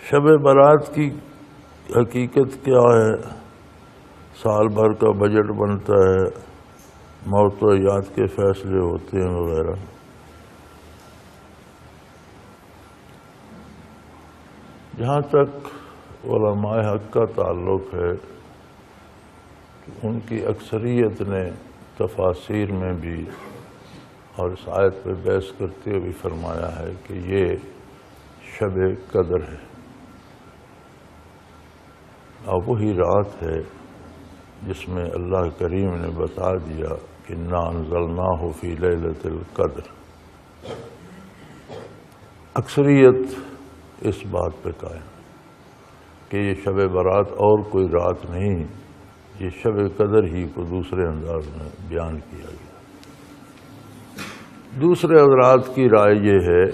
شب برات کی حقیقت کیا ہے؟ سال بھر کا بجٹ بنتا ہے، موت و حیات کے فیصلے ہوتے ہیں وغیرہ۔ جہاں تک علماء حق کا تعلق ہے، ان کی اکثریت نے تفاسیر میں بھی اور اس آیت پہ بحث کرتے ہوئے بھی فرمایا ہے کہ یہ شب قدر ہے، اور وہی رات ہے جس میں اللہ کریم نے بتا دیا کہ انا انزلناہ فی لیلۃ القدر۔ اکثریت اس بات پہ قائم کہ یہ شب برات اور کوئی رات نہیں، یہ شب قدر ہی کو دوسرے انداز میں بیان کیا گیا۔ دوسرے حضرات کی رائے یہ ہے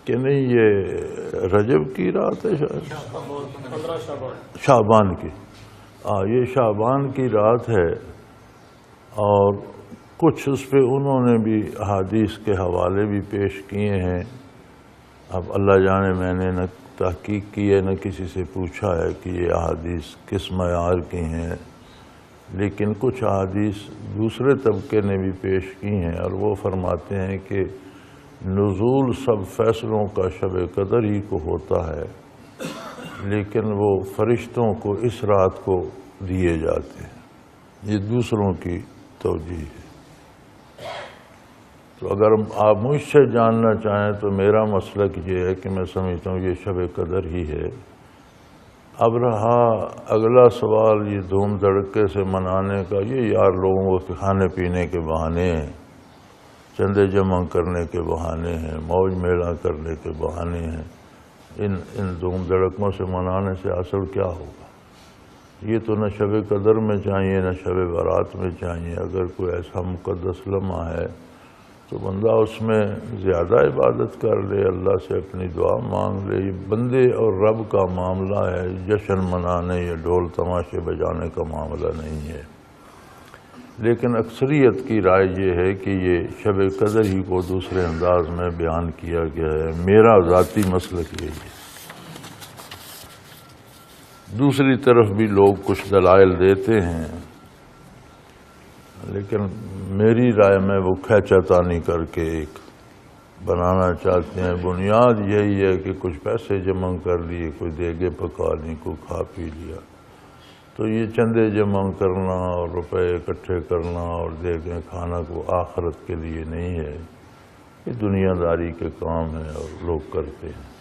کہ نہیں، یہ رجب کی رات ہے، شاید شعبان کی، یہ شعبان کی رات ہے، اور کچھ اس پہ انہوں نے بھی احادیث کے حوالے بھی پیش کیے ہیں۔ اب اللہ جانے، میں نے نہ تحقیق کی ہے نہ کسی سے پوچھا ہے کہ یہ احادیث کس معیار کی ہیں، لیکن کچھ احادیث دوسرے طبقے نے بھی پیش کی ہیں، اور وہ فرماتے ہیں کہ نزول سب فیصلوں کا شب قدر ہی کو ہوتا ہے، لیکن وہ فرشتوں کو اس رات کو دیے جاتے ہیں۔ یہ دوسروں کی توجیہ ہے۔ تو اگر آپ مجھ سے جاننا چاہیں تو میرا مسلک یہ ہے کہ میں سمجھتا ہوں یہ شب قدر ہی ہے۔ اب رہا اگلا سوال یہ دھوم دھڑکے سے منانے کا، یہ یار لوگوں کو کھانے پینے کے بہانے ہیں، چندے جمع کرنے کے بہانے ہیں، موج میلہ کرنے کے بہانے ہیں۔ ان دھوم دھڑکوں سے منانے سے اصل کیا ہوگا؟ یہ تو نہ شب قدر میں چاہیے نہ شب برات میں چاہیے۔ اگر کوئی ایسا مقدس لمحہ ہے تو بندہ اس میں زیادہ عبادت کر لے، اللہ سے اپنی دعا مانگ لے۔ یہ بندے اور رب کا معاملہ ہے، جشن منانے یا ڈھول تماشے بجانے کا معاملہ نہیں ہے۔ لیکن اکثریت کی رائے یہ ہے کہ یہ شب قدر ہی کو دوسرے انداز میں بیان کیا گیا ہے۔ میرا ذاتی مسلک یہی ہے۔ دوسری طرف بھی لوگ کچھ دلائل دیتے ہیں، لیکن میری رائے میں وہ کھینچا تانی کر کے ایک بنانا چاہتے ہیں۔ بنیاد یہی ہے کہ کچھ پیسے جمع کر لیے، کوئی دیگے پکا لی، کوئی کھا پی لیا۔ تو یہ چندے جمع کرنا اور روپے اکٹھے کرنا اور دیگیں کھانا کو آخرت کے لیے نہیں ہے، یہ دنیا داری کے کام ہیں اور لوگ کرتے ہیں۔